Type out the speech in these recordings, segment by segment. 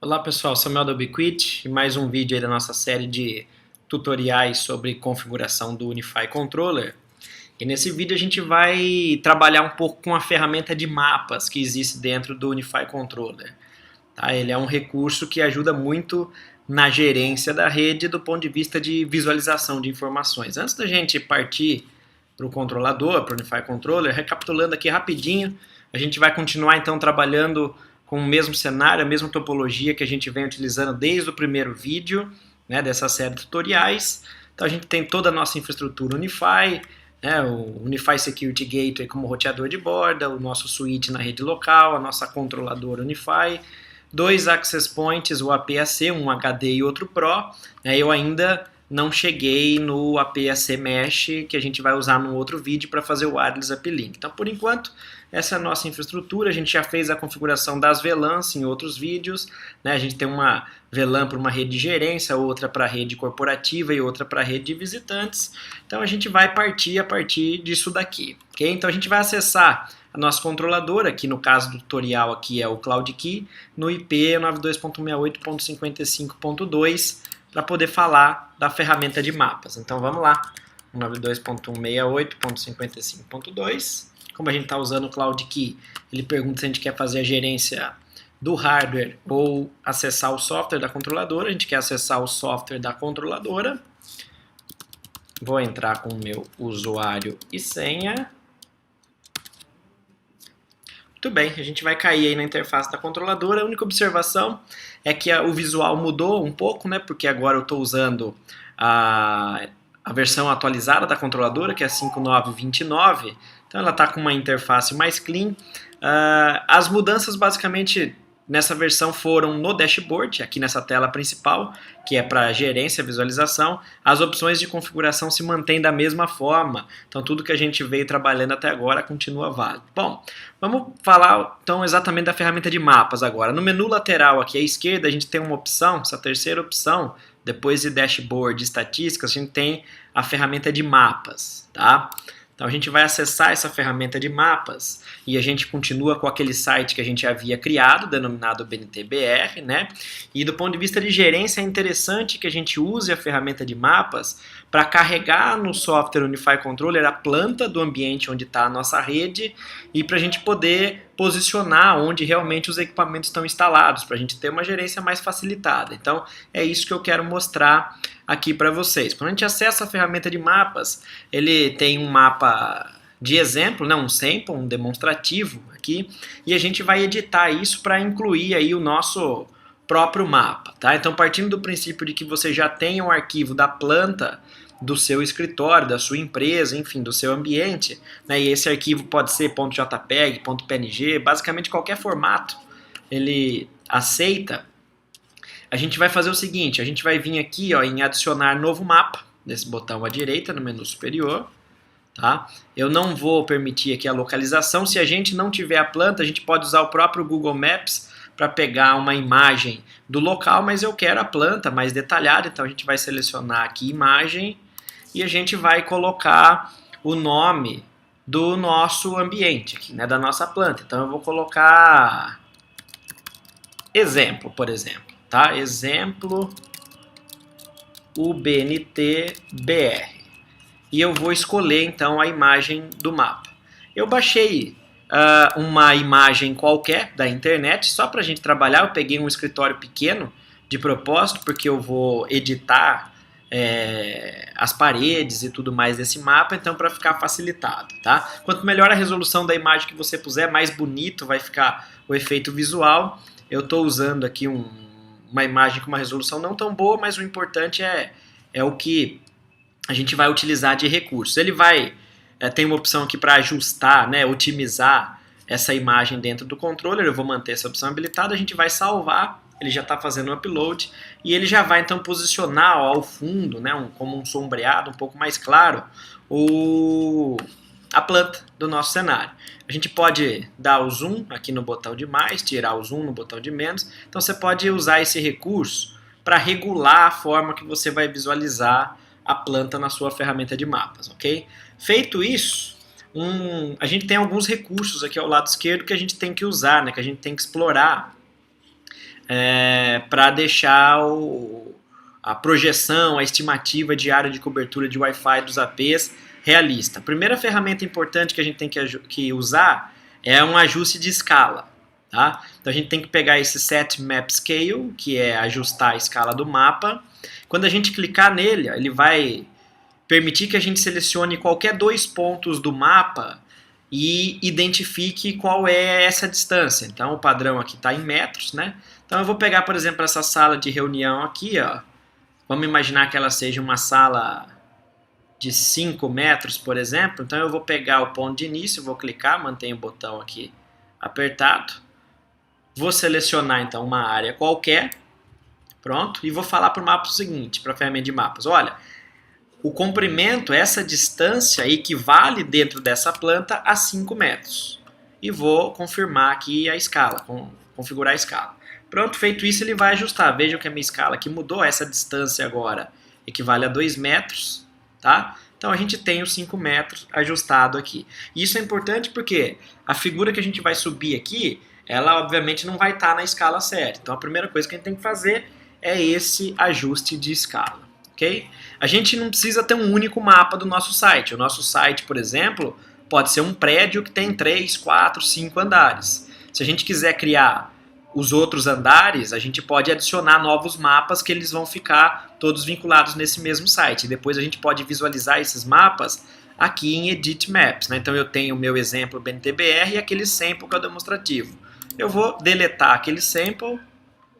Olá pessoal, Samuel da Ubiquiti e mais um vídeo aí da nossa série de tutoriais sobre configuração do Unify Controller. E nesse vídeo a gente vai trabalhar um pouco com a ferramenta de mapas que existe dentro do Unify Controller. Tá? Ele é um recurso que ajuda muito na gerência da rede do ponto de vista de visualização de informações. Antes da gente partir para o controlador, para o Unify Controller, recapitulando aqui rapidinho, a gente vai continuar então trabalhando com o mesmo cenário, a mesma topologia que a gente vem utilizando desde o primeiro vídeo, né, dessa série de tutoriais. Então a gente tem toda a nossa infraestrutura Unify, né, o Unify Security Gateway como roteador de borda, o nosso switch na rede local, a nossa controladora Unify, dois access points, o APAC, um HD e outro Pro. Eu ainda não cheguei no APAC Mesh, que a gente vai usar num outro vídeo para fazer o wireless uplink. Então, por enquanto, essa é a nossa infraestrutura. A gente já fez a configuração das VLANs em outros vídeos, né? A gente tem uma VLAN para uma rede de gerência, outra para a rede corporativa e outra para a rede de visitantes. Então, a gente vai partir a partir disso daqui, ok? Então, a gente vai acessar a nossa controladora, que no caso do tutorial aqui é o Cloud Key, no IP 92.168.55.2, para poder falar da ferramenta de mapas. Então vamos lá, 92.168.55.2. Como a gente está usando o Cloud Key, ele pergunta se a gente quer fazer a gerência do hardware ou acessar o software da controladora. A gente quer acessar o software da controladora. Vou entrar com o meu usuário e senha. Muito bem, a gente vai cair aí na interface da controladora. A única observação é que o visual mudou um pouco, né? Porque agora eu estou usando a versão atualizada da controladora, que é a 5.9.29. Então ela está com uma interface mais clean. As mudanças basicamente nessa versão foram no dashboard, aqui nessa tela principal, que é para gerência e visualização. As opções de configuração se mantêm da mesma forma, então tudo que a gente veio trabalhando até agora continua válido. Bom, vamos falar então exatamente da ferramenta de mapas agora. No menu lateral aqui à esquerda a gente tem uma opção, essa terceira opção, depois de dashboard e estatísticas, a gente tem a ferramenta de mapas, tá? Então a gente vai acessar essa ferramenta de mapas e a gente continua com aquele site que a gente havia criado, denominado BNTBR, né? E do ponto de vista de gerência é interessante que a gente use a ferramenta de mapas para carregar no software Unify Controller a planta do ambiente onde está a nossa rede e para a gente poder posicionar onde realmente os equipamentos estão instalados, para a gente ter uma gerência mais facilitada. Então é isso que eu quero mostrar aqui para vocês. Quando a gente acessa a ferramenta de mapas, ele tem um mapa de exemplo, né, um sample, um demonstrativo aqui, e a gente vai editar isso para incluir aí o nosso próprio mapa, tá? Então, partindo do princípio de que você já tem um arquivo da planta do seu escritório, da sua empresa, enfim, do seu ambiente, né, e esse arquivo pode ser .jpeg, .png, basicamente qualquer formato ele aceita. A gente vai fazer o seguinte, a gente vai vir aqui ó, em adicionar novo mapa, nesse botão à direita no menu superior, tá? Eu não vou permitir aqui a localização, se a gente não tiver a planta, a gente pode usar o próprio Google Maps para pegar uma imagem do local, mas eu quero a planta mais detalhada, então a gente vai selecionar aqui imagem e a gente vai colocar o nome do nosso ambiente, aqui, né, da nossa planta. Então eu vou colocar exemplo, por exemplo. Tá? Exemplo UBNT-BR. E eu vou escolher então a imagem do mapa. Eu baixei uma imagem qualquer da internet, só para a gente trabalhar. Eu peguei um escritório pequeno de propósito, porque eu vou editar as paredes e tudo mais desse mapa, então para ficar facilitado. Tá? Quanto melhor a resolução da imagem que você puser, mais bonito vai ficar o efeito visual. Eu estou usando aqui uma imagem com uma resolução não tão boa, mas o importante é o que a gente vai utilizar de recursos. Ele vai tem uma opção aqui para ajustar, né, otimizar essa imagem dentro do controller. Eu vou manter essa opção habilitada, a gente vai salvar, ele já está fazendo o upload e ele já vai então posicionar ó, ao fundo, né, como um sombreado um pouco mais claro, a planta do nosso cenário. A gente pode dar o zoom aqui no botão de mais, tirar o zoom no botão de menos. Então você pode usar esse recurso para regular a forma que você vai visualizar a planta na sua ferramenta de mapas, ok? Feito isso, a gente tem alguns recursos aqui ao lado esquerdo que a gente tem que usar, né, que a gente tem que explorar para deixar a projeção, a estimativa de área de cobertura de Wi-Fi dos APs realista. A primeira ferramenta importante que a gente tem que usar é um ajuste de escala. Tá? Então a gente tem que pegar esse Set Map Scale, que é ajustar a escala do mapa. Quando a gente clicar nele, ele vai permitir que a gente selecione qualquer 2 pontos do mapa e identifique qual é essa distância. Então o padrão aqui está em metros, né? Então eu vou pegar, por exemplo, essa sala de reunião aqui, ó. Vamos imaginar que ela seja uma sala de 5 metros, por exemplo. Então eu vou pegar o ponto de início, vou clicar, mantenho o botão aqui apertado. Vou selecionar então uma área qualquer, pronto, e vou falar para o mapa o seguinte, para a ferramenta de mapas, olha, o comprimento, essa distância equivale dentro dessa planta a 5 metros. E vou confirmar aqui a escala, configurar a escala. Pronto, feito isso ele vai ajustar, vejam que a minha escala aqui mudou, essa distância agora equivale a 2 metros, tá? Então a gente tem os 5 metros ajustado aqui. E isso é importante porque a figura que a gente vai subir aqui, ela obviamente não vai estar na escala certa. Então a primeira coisa que a gente tem que fazer é esse ajuste de escala. Okay? A gente não precisa ter um único mapa do nosso site. O nosso site, por exemplo, pode ser um prédio que tem 3, 4, 5 andares. Se a gente quiser criar os outros andares, a gente pode adicionar novos mapas que eles vão ficar todos vinculados nesse mesmo site. E depois a gente pode visualizar esses mapas aqui em Edit Maps. Né? Então eu tenho o meu exemplo BNTBR e aquele sample que é o demonstrativo. Eu vou deletar aquele sample,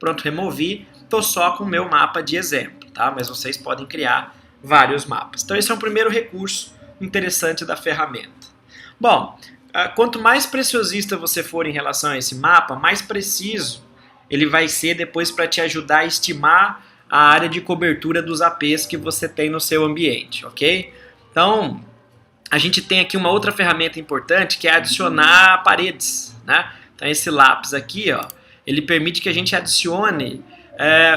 pronto, removi, estou só com o meu mapa de exemplo, tá? Mas vocês podem criar vários mapas. Então esse é um primeiro recurso interessante da ferramenta. Bom, quanto mais preciosista você for em relação a esse mapa, mais preciso ele vai ser depois para te ajudar a estimar a área de cobertura dos APs que você tem no seu ambiente, ok? Então, a gente tem aqui uma outra ferramenta importante que é adicionar paredes, né? Então esse lápis aqui, ó, ele permite que a gente adicione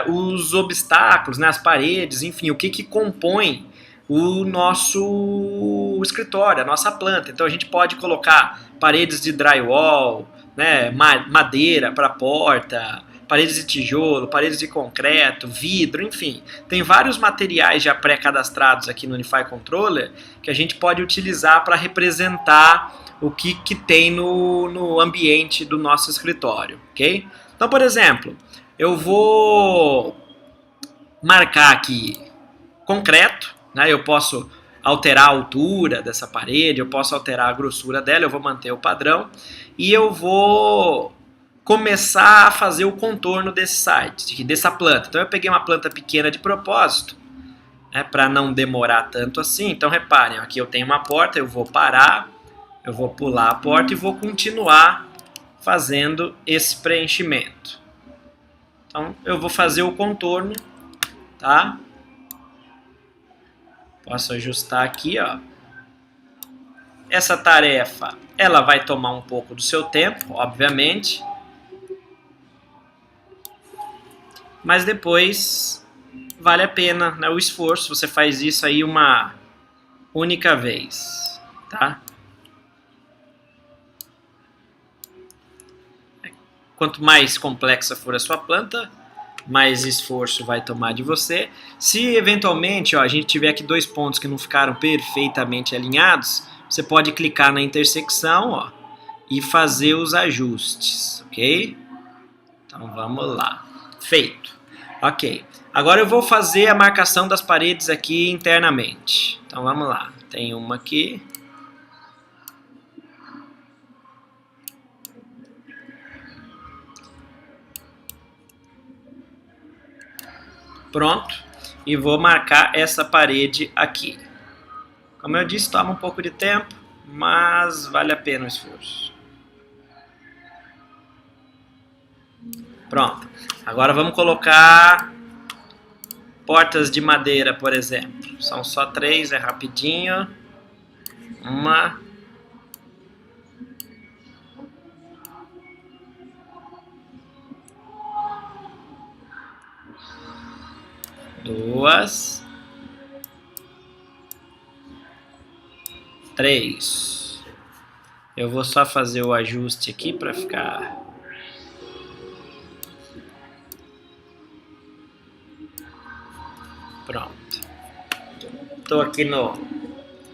os obstáculos, né, as paredes, enfim, o que compõe o nosso escritório, a nossa planta. Então a gente pode colocar paredes de drywall, né, madeira para porta, paredes de tijolo, paredes de concreto, vidro, enfim. Tem vários materiais já pré-cadastrados aqui no Unify Controller que a gente pode utilizar para representar o que tem no ambiente do nosso escritório, ok? Então, por exemplo, eu vou marcar aqui concreto, né? Eu posso alterar a altura dessa parede, eu posso alterar a grossura dela, eu vou manter o padrão e eu vou começar a fazer o contorno desse site, dessa planta. Então eu peguei uma planta pequena de propósito, né, para não demorar tanto assim. Então reparem, aqui eu tenho uma porta, eu vou parar, eu vou pular a porta e vou continuar fazendo esse preenchimento. Então eu vou fazer o contorno, tá? Posso ajustar aqui, ó. Essa tarefa, ela vai tomar um pouco do seu tempo, obviamente. Mas depois vale a pena, né, o esforço. Você faz isso aí uma única vez, tá? Quanto mais complexa for a sua planta, mais esforço vai tomar de você. Se eventualmente a gente tiver aqui 2 pontos que não ficaram perfeitamente alinhados, você pode clicar na intersecção e fazer os ajustes, ok? Então vamos lá. Feito. Ok. Agora eu vou fazer a marcação das paredes aqui internamente. Então vamos lá. Tem uma aqui. Pronto, e vou marcar essa parede aqui. Como eu disse, toma um pouco de tempo, mas vale a pena o esforço. Pronto, agora vamos colocar portas de madeira, por exemplo. São só 3, é rapidinho. Uma. Duas. 3. Eu vou só fazer o ajuste aqui para ficar Pronto. Estou aqui no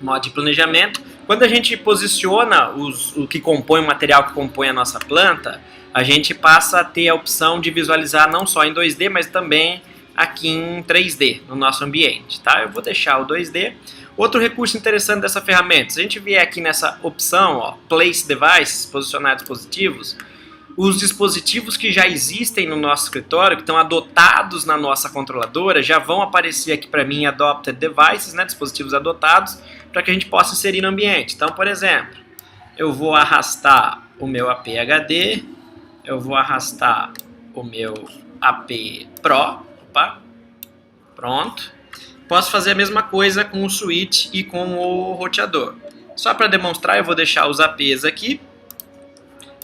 modo de planejamento. Quando a gente posiciona o que compõe o material que compõe a nossa planta, a gente passa a ter a opção de visualizar não só em 2D, mas também aqui em 3D no nosso ambiente, tá? Eu vou deixar o 2D. Outro recurso interessante dessa ferramenta, se a gente vier aqui nessa opção, ó, Place Devices, posicionar dispositivos, os dispositivos que já existem no nosso escritório, que estão adotados na nossa controladora, já vão aparecer aqui para mim Adopted Devices, né, dispositivos adotados, para que a gente possa inserir no ambiente. Então, por exemplo, eu vou arrastar o meu AP HD, eu vou arrastar o meu AP Pro, opa, pronto. Posso fazer a mesma coisa com o switch e com o roteador. Só para demonstrar, eu vou deixar os APs aqui.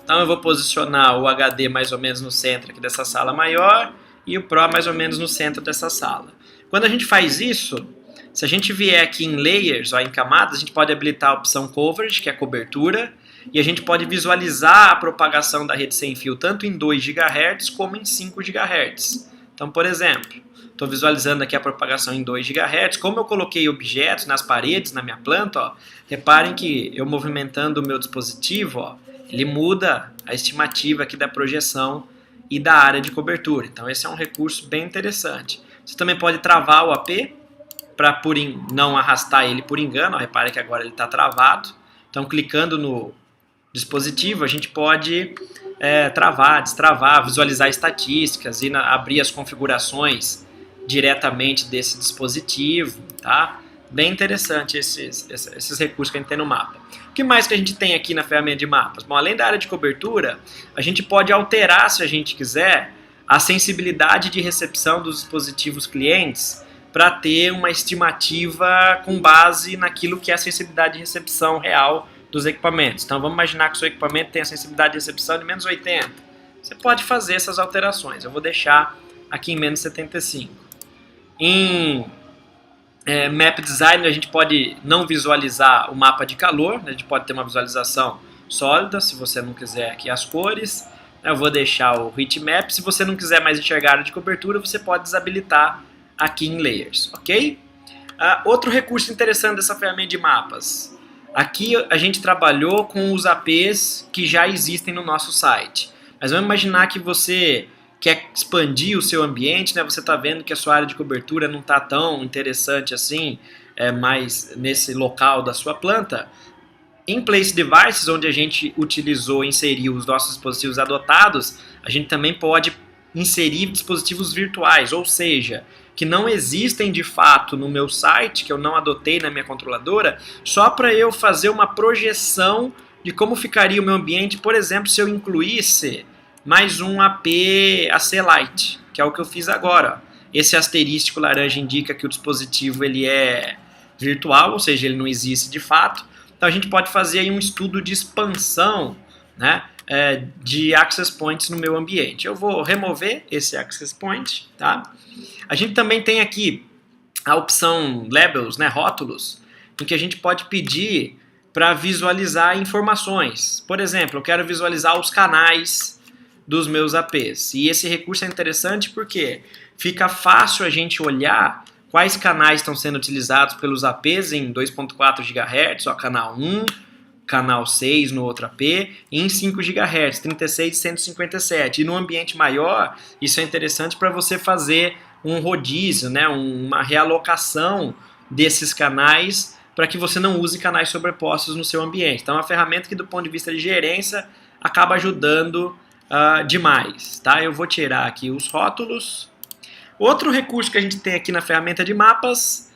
Então eu vou posicionar o HD mais ou menos no centro aqui dessa sala maior e o Pro mais ou menos no centro dessa sala. Quando a gente faz isso, se a gente vier aqui em Layers, ó, em camadas, a gente pode habilitar a opção Coverage, que é a cobertura, e a gente pode visualizar a propagação da rede sem fio tanto em 2 GHz como em 5 GHz. Então, por exemplo, estou visualizando aqui a propagação em 2 GHz. Como eu coloquei objetos nas paredes, na minha planta, ó, reparem que eu movimentando o meu dispositivo, ó, ele muda a estimativa aqui da projeção e da área de cobertura. Então esse é um recurso bem interessante. Você também pode travar o AP para não arrastar ele por engano. Repare que agora ele está travado. Então clicando no dispositivo a gente pode travar, destravar, visualizar estatísticas e abrir as configurações diretamente desse dispositivo, tá? Bem interessante esses recursos que a gente tem no mapa. O que mais que a gente tem aqui na ferramenta de mapas? Bom, além da área de cobertura, a gente pode alterar, se a gente quiser, a sensibilidade de recepção dos dispositivos clientes para ter uma estimativa com base naquilo que é a sensibilidade de recepção real dos equipamentos. Então vamos imaginar que o seu equipamento tem a sensibilidade de recepção de menos 80. Você pode fazer essas alterações. Eu vou deixar aqui em menos 75. Em Map Design a gente pode não visualizar o mapa de calor, a gente pode ter uma visualização sólida, se você não quiser aqui as cores. Eu vou deixar o Heat Map. Se você não quiser mais enxergar a área de cobertura, você pode desabilitar aqui em Layers, ok? Outro recurso interessante dessa ferramenta de mapas. Aqui a gente trabalhou com os APs que já existem no nosso site. Mas vamos imaginar que você quer expandir o seu ambiente, né? Você está vendo que a sua área de cobertura não está tão interessante assim, mais nesse local da sua planta. Em Place Devices, onde a gente inseriu os nossos dispositivos adotados, a gente também pode inserir dispositivos virtuais, ou seja, que não existem de fato no meu site, que eu não adotei na minha controladora, só para eu fazer uma projeção de como ficaria o meu ambiente, por exemplo, se eu incluísse mais um AP AC Lite, que é o que eu fiz agora. Esse asterístico laranja indica que o dispositivo ele é virtual, ou seja, ele não existe de fato. Então a gente pode fazer aí um estudo de expansão, né, de access points no meu ambiente. Eu vou remover esse access point, tá? A gente também tem aqui a opção labels, né, rótulos, em que a gente pode pedir para visualizar informações. Por exemplo, eu quero visualizar os canais dos meus APs. E esse recurso é interessante porque fica fácil a gente olhar quais canais estão sendo utilizados pelos APs em 2.4 GHz, ó, canal 1, canal 6 no outro AP, e em 5 GHz, 36 e 157. E no ambiente maior, isso é interessante para você fazer um rodízio, né, uma realocação desses canais para que você não use canais sobrepostos no seu ambiente. Então é uma ferramenta que do ponto de vista de gerência acaba ajudando demais. Tá? Eu vou tirar aqui os rótulos. Outro recurso que a gente tem aqui na ferramenta de mapas,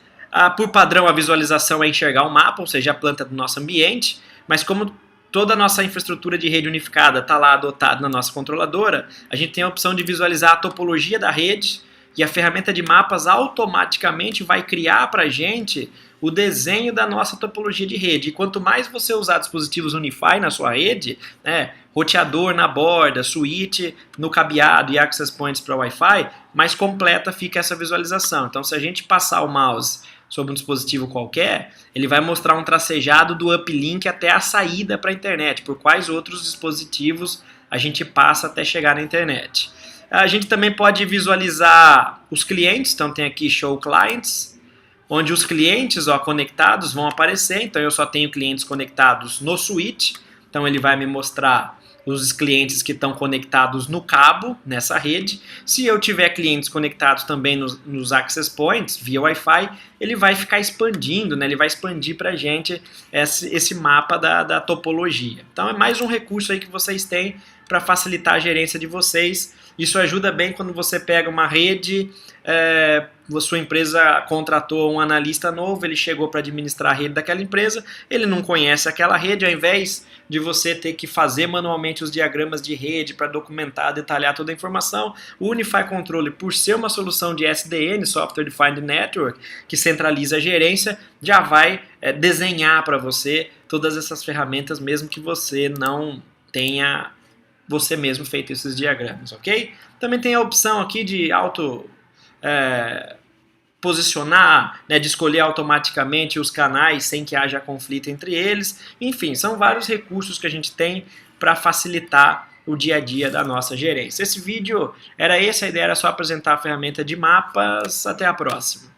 por padrão a visualização é enxergar o mapa, ou seja, a planta do nosso ambiente, mas como toda a nossa infraestrutura de rede unificada está lá adotada na nossa controladora, a gente tem a opção de visualizar a topologia da rede e a ferramenta de mapas automaticamente vai criar para a gente o desenho da nossa topologia de rede. E quanto mais você usar dispositivos Unify na sua rede, né, roteador na borda, switch no cabeado e access points para Wi-Fi, mais completa fica essa visualização. Então, se a gente passar o mouse sobre um dispositivo qualquer, ele vai mostrar um tracejado do uplink até a saída para a internet, por quais outros dispositivos a gente passa até chegar na internet. A gente também pode visualizar os clientes, então tem aqui Show Clients, onde os clientes conectados vão aparecer, então eu só tenho clientes conectados no switch, então ele vai me mostrar os clientes que estão conectados no cabo, nessa rede. Se eu tiver clientes conectados também nos access points, via Wi-Fi, ele vai ficar expandindo, né? Ele vai expandir para a gente esse mapa da topologia. Então é mais um recurso aí que vocês têm para facilitar a gerência de vocês. Isso ajuda bem quando você pega uma rede, a sua empresa contratou um analista novo, ele chegou para administrar a rede daquela empresa, ele não conhece aquela rede, ao invés de você ter que fazer manualmente os diagramas de rede para documentar, detalhar toda a informação, o Unify Controller, por ser uma solução de SDN, Software Defined Network, que centraliza a gerência, já vai desenhar para você todas essas ferramentas, mesmo que você não tenha você mesmo feito esses diagramas, ok? Também tem a opção aqui de posicionar, né, de escolher automaticamente os canais sem que haja conflito entre eles. Enfim, são vários recursos que a gente tem para facilitar o dia a dia da nossa gerência. Esse vídeo era esse, a ideia era só apresentar a ferramenta de mapas. Até a próxima.